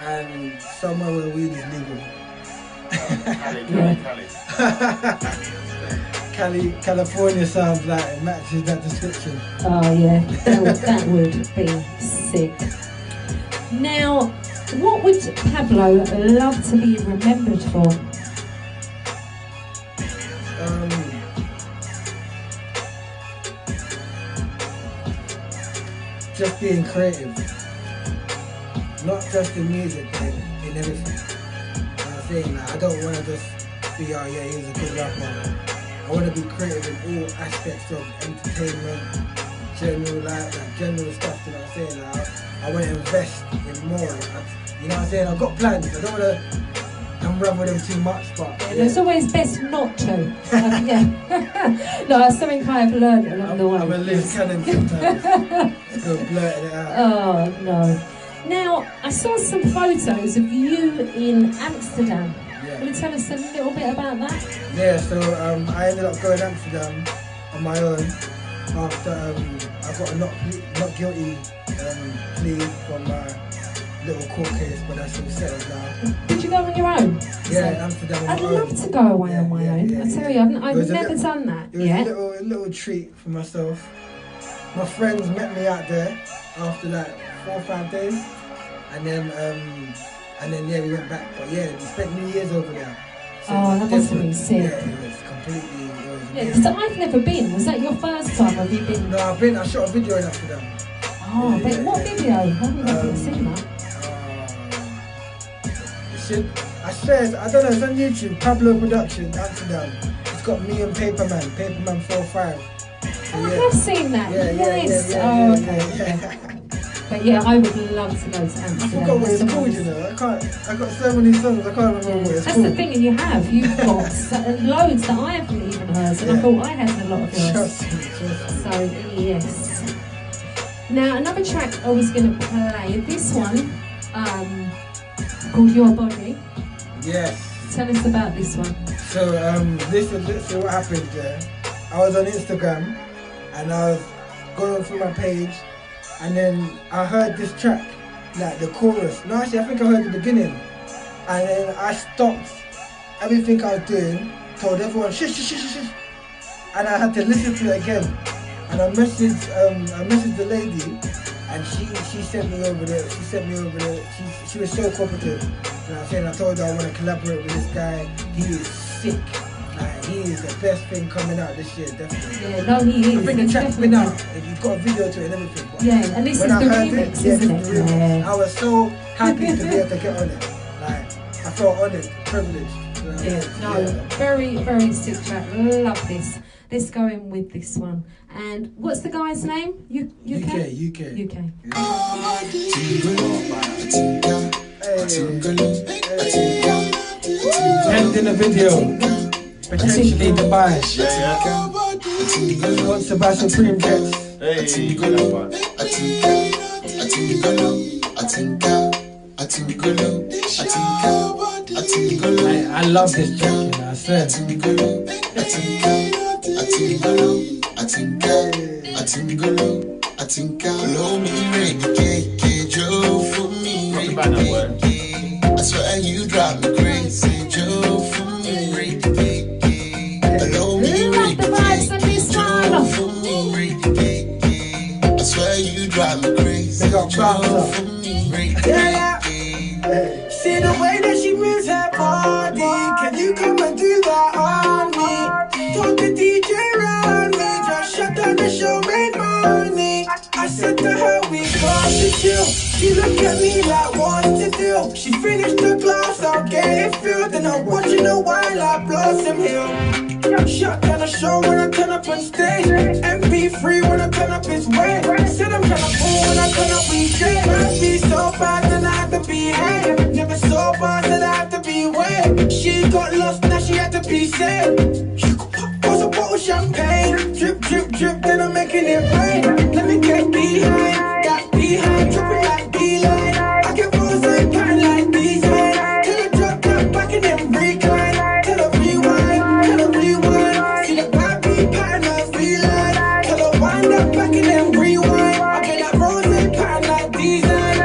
and somewhere where weed is legal. California sounds like it matches that description. Oh yeah, that would be sick. Now, what would Pablo love to be remembered for? Just being creative. Not just in music, but in everything. You know what I'm saying? Like, I don't want to just be, oh yeah, he's a good rapper. I want to be creative in all aspects of entertainment, general stuff, you know what I'm saying? Like, I want to invest in more. You know what I'm saying? I've got plans. I don't want to unravel them too much, but Yeah. It's always best not to. Yeah. No, that's something I've learned along the way. I'm a loose cannon sometimes. Just go blurting it out. Oh no. Now, I saw some photos of you in Amsterdam. Yeah. Will you tell us a little bit about that? Yeah, so I ended up going to Amsterdam on my own after I got a not guilty plea from my little court case, but that's all settled now. Did you go on your own? Yeah, Amsterdam on I'd my love own. to go away on my own. I tell you, I've was a never little- done that It was yet. a little treat for myself. My friends met me out there after like 4 or 5 days, and then yeah, we went back. But yeah, we spent New Year's over there. So Oh, it was that must have been different. sick. Yeah, it was completely. Yeah, amazing. because I've never been. Was that your first time? Have you been? No, I shot a video in Amsterdam. Oh, but what video? I haven't even seen that. I swear, I don't know, it's on YouTube, Pablo Production, Amsterdam. It's got me and Paperman 45. So, Oh, I have seen that. Nice. Oh, okay. But yeah, I would love to go to Amsterdam. I forgot what it's called, you know. I got so many songs, I can't remember what it's That's called. the thing, and you've got loads that I haven't even heard, and I thought I had a lot of yours. Trust me. So yes. Now another track I was going to play. This one, called Your Body. Yes. Tell us about this one. So this is what happened there. I was on Instagram and I was going through my page, and then I heard this track, like the chorus. No, actually, I think I heard the beginning, and then I stopped everything I was doing, told everyone shush, and I had to listen to it again. And I messaged the lady, and she sent me over there. She was so cooperative. You know what I'm saying? I told her I want to collaborate with this guy. He is sick. Like, he is the best thing coming out this year, definitely. Yeah, no, he is. I think the He's track's been definitely- out. You've got a video to it and everything. But Yeah, and this is when the I heard remix, it, yeah, isn't this is the it? remix. Yeah. I was so happy to be able to get on it. Like, I felt honoured, privileged. Yeah, no, very, very sick track. Love this. Let's go in with this one. And what's the guy's name? UK. And in the video, potentially Dubai. Sponsored by Supreme Jets. I love this track, you know, I swear. Blow me, ready, Joe for me. I swear you drive me crazy, Joe for me. Blow me, Love the vibes on this one. for me. I swear you drive me crazy, Joe for me. See the way that she moves her body. Can you come and do that on me? Told the DJ round me, just shut down the show, made money. I said to her, we got to chill. She looked at me like, what's the deal? She finished the glass, I'll get it filled. Then I'm watching her while I blossom hill. Shut down the show when I turn up on stage. MP3 when I turn up his way. Said I'm tryna pull when I turn up we shake. Must be so bad then I have to behave. Never so bad that I have to be away. She got lost, now she had to be saved. What's a bottle of champagne? Drip, drip, drip, then I'm making it rain. Let me get behind, that behind, dripping like beeline. I get rose and pattern like these hands. Till I drop down back and then recline. Till I rewind. See the bad beat pattern of reline. Till I wind up back and then rewind. I get that rose and pattern like these hands.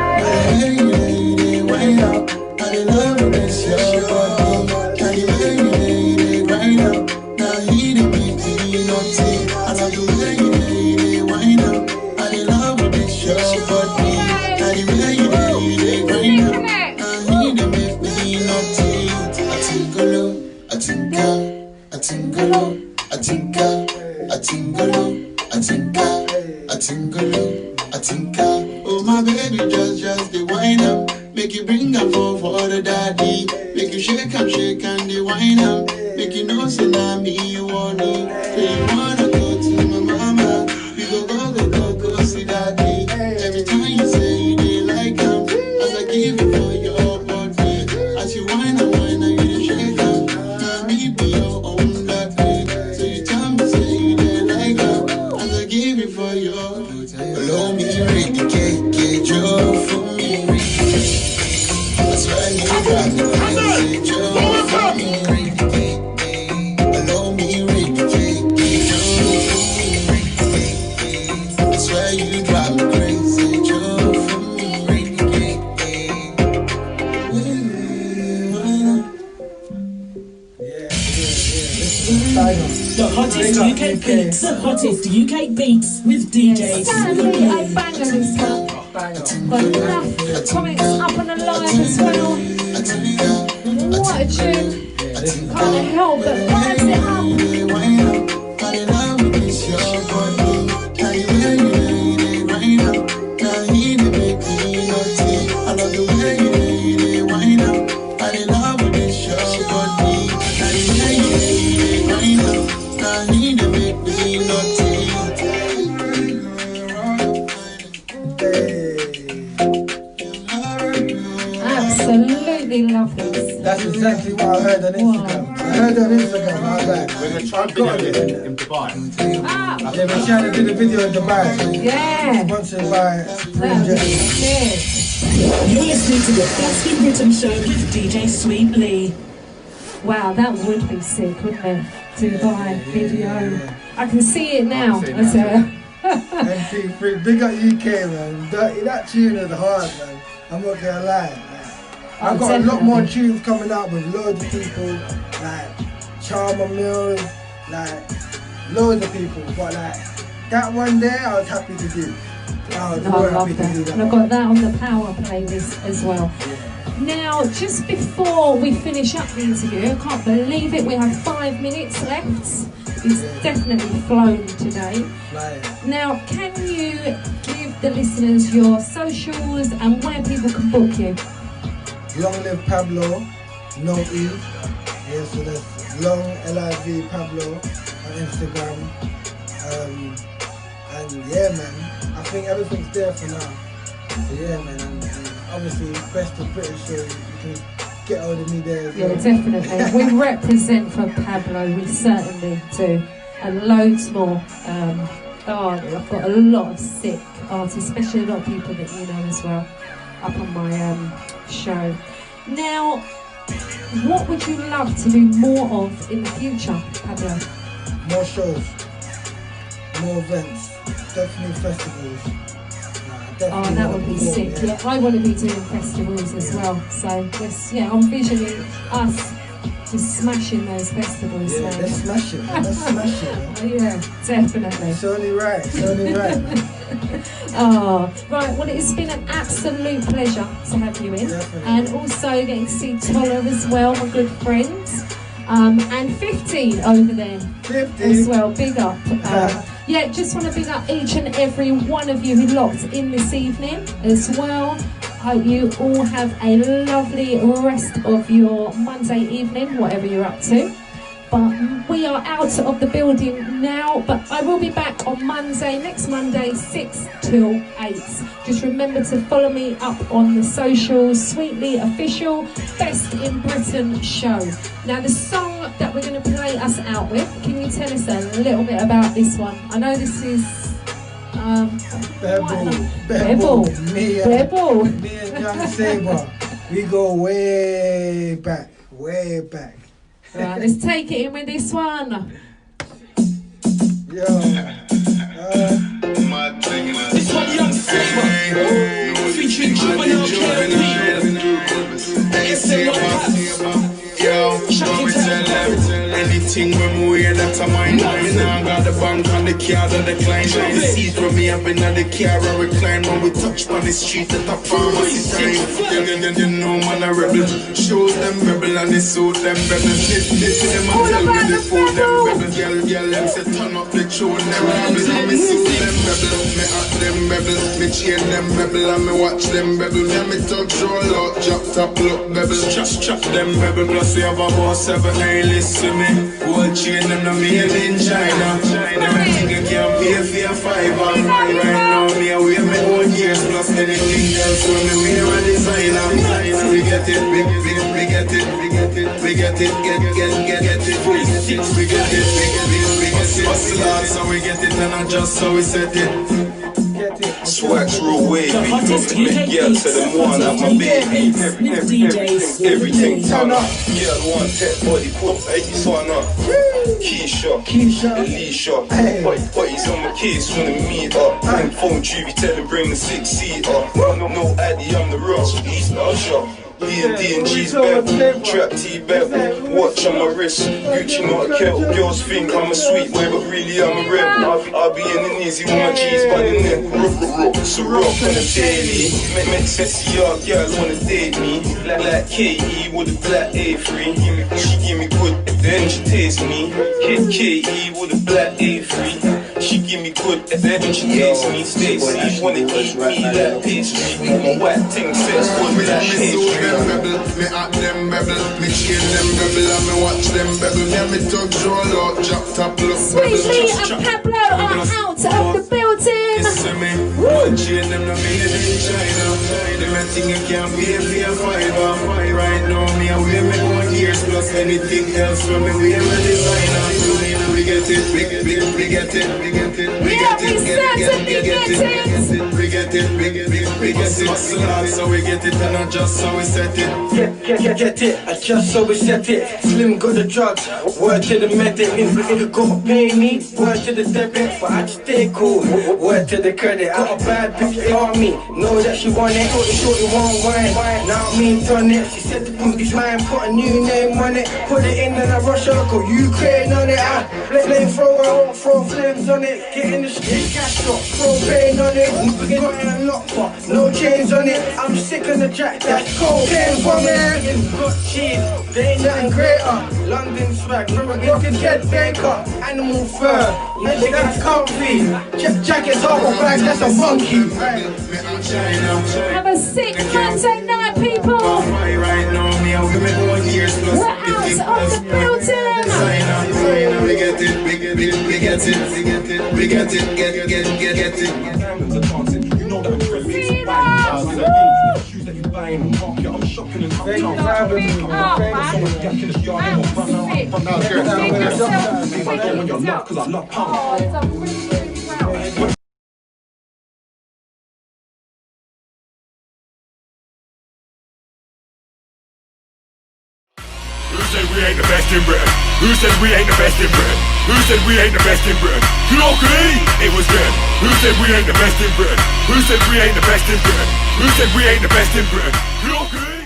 Wind up, I love this your body. Can you lady wind up? Now he didn't make me naughty. I love the way you wind up. I love this your body. Can you lady wind up? Now he didn't make me naughty. I tingle, I tingle, I tingle, I tingle, I tingle, I tingle, I tingle, I tingle. Oh my baby, just the wind up. Make you bring her for the daddy. Make you shake and the wine up. Make you know say na me you wanna. Say you wanna go to my mama. We go see daddy. Every time you say you dey like him, as I give you for your body. As you wine and you dey shake him. Now me be your own daddy. So you tell me say you dey like him, as I give you for your. Blow me, ready, Joe for me. That's why you drive me crazy, Joe for me. Allow me, ready, Joe for me. That's why you drive me crazy, Joe for me. The hottest UK beats, the hottest UK beats with DJ Certainly a banger this one. Got enough comments up on the live as well. What a tune. Can't help but vibes it up. Absolutely love this. That's exactly what I heard on Instagram. I heard on Instagram, I was like, We're going to try video in Dubai. Ah, yeah, we're trying to do the video in Dubai. yeah. Sponsored by Supreme That'd be Jets. sick. You're listening to the Dusty Rhythm Show with DJ Sweet Lee. Wow, that would be sick, wouldn't it? Dubai video. I can see it now. MP3, big up UK, man. That tune is hard, man. I'm not gonna lie. I've got a lot more tunes coming out with loads of people, like Charmer Mills, like loads of people. But like that one there, I was happy to do. I was very happy to do that. And I've got that on the Power playlist as well. Now, just before we finish up the interview, I can't believe it, we have 5 minutes left. It's definitely flown today. Now, can you give the listeners your socials and where people can book you? Long live Pablo, no E. Yeah, so that's long LIV Pablo on Instagram. And yeah, man, I think everything's there for now. So yeah, man, and obviously BESTUK British, so you can get hold of me there as well. Yeah, definitely. We represent for Pablo, we certainly do. And loads more. I've got a lot of sick artists, especially a lot of people that you know as well, up on my show. Now, what would you love to do more of in the future, Pablo? More shows, more events, definitely festivals. Oh, that would be sick. Yeah, I want to be doing festivals as well. So this, yeah, I'm visioning us just smashing those festivals. Yeah, let's smash it, man. Let's smash it, man. Oh, yeah, definitely. It's only right, it's only right, man. Oh, right, well, it's been an absolute pleasure to have you in. Definitely. And also getting to see Toller as well, my good friends. And 15 over there 50 as well, big up. Yeah, just want to big up each and every one of you who locked in this evening as well. Hope you all have a lovely rest of your Monday evening, whatever you're up to. But we are out of the building now, but I will be back on Monday, next Monday, 6 till 8. Just remember to follow me up on the socials, Sweetly Official, Best in Britain show. Now the song that we're going to play us out with, can you tell us a little bit about this one? I know this is... Bebble. Me and Young Saber, we go way back, way back. Right, let's take it in with this one. Yo, This one, Young Saber, featuring Juvenile KLP. Yo, anything when we hear that of mine. Me now got the bank on the car that decline. The seats from me up in the car and recline. When we touch on the street at the pharmacy time. You know man a rebel. Show them rebel and they suit them rebel. This them and tell me the fool them rebel. Girl them say turn up the tune them rebel. And me suit them rebel. Me at them rebel. Me chain them rebel and me watch them rebel. Yeah me touch roll out, drop top look rebel. Chop them rebel. Plus we have about 7 A-list to me. Gold chain them no made in China. Them I think you can't pay for your 5 on right now. Me I wear my own years plus anything else when me wear a designer. We get it, we get it, we get it, we get it, get it, we get it, we get it. Hustle hard so we get it and adjust so we set it. Swag's real wavy, from the big girl to the one of my baby. Everything turn up. Girl want that body put 80 on up. Keisha, Alicia, buddies on my case when they meet up. And phone Juvie tell him bring the 6-seater. No Addy, I'm the rock, East Usher. D&D and G's bevel, trap T bevel, watch on my wrist, Gucci not a kettle. Girls think I'm a sweet boy, but really I'm a rebel. I'll be in the easy with my G's by the neck. So rock on the daily. Make sexy young girls wanna date me. Like K.E. with a black A3. She give me good, then she taste me. K.E. with a black A3. She give me good, then she taste me. Stacy wanna eat me like pastry. White thing says good like pastry. Me at them rebel, me chain them rebel, and me watch them rebel. Yeah, me touch roll out, drop top look Sweetly and Pablo are out of the building. Listen me, one chain them no made in China. Them a thing you can't pay for your 5 right now. Me a wear me own years plus anything else when me wear my designer. We get it, we get it, we get it, we get it, we get it, we get it. Hustle hard so we get it and adjust so we set it. Get it, adjust so we set it. Slim got the drugs, word to the medic. Nigga gotta pay me, word to the debit. But I just stay cool, word to the credit. Got a bad bitch on me, know that she want it. Shorty want wine, now me done it. She said the booty's mine, put a new name on it. Put it in and I rush her, go Ukraine on it. Flame thrower, throw flames on it. Get in the street, gas up, propane on it. Got in a lock but no chains on it. I'm sick on the jack, that's cocaine for me. Got cheese, they ain't nothing greater. London swag, remember getting dead baker. Animal fur, magic that's comfy. Jackets off a bag, that's a monkey. Have a sick Monday night, people. We're out What's on the building? We get it, we get it, we get it, we get it, we get it, get it. Diamonds are dancing, you know that I'm friendly. Shoes that you buying, market, I'm shopping and When you're not, cause I love power. Who said we ain't the best in Britain? Who said we ain't the best in Britain? Who said we ain't the best in Britain? You all agree? It was good. Who said we ain't the best in Britain? Who said we ain't the best in Britain? Who said we ain't the best in Britain? You all agree?